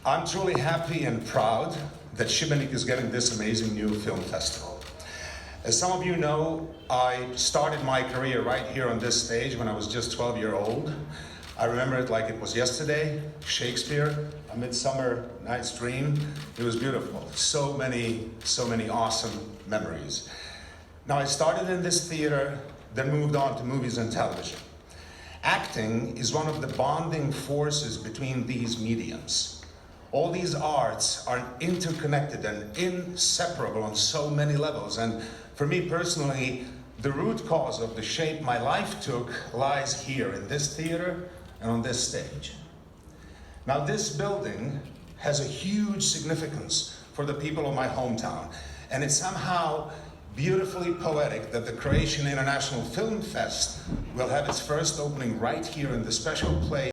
I'm truly happy and proud that Sibenik is getting this amazing new film festival. As some of you know, I started my career right here on this stage when I was just 12 years old. I remember it like it was yesterday. Shakespeare, A Midsummer Night's Dream. It was beautiful. So many awesome memories. Now I started in this theater, then moved on to movies and television. Acting is one of the bonding forces between these mediums. All these arts are interconnected and inseparable on so many levels. And for me personally, the root cause of the shape my life took lies here in this theater and on this stage. Now this building has a huge significance for the people of my hometown. And it's somehow beautifully poetic that the Croatian International Film Fest will have its first opening right here in the special place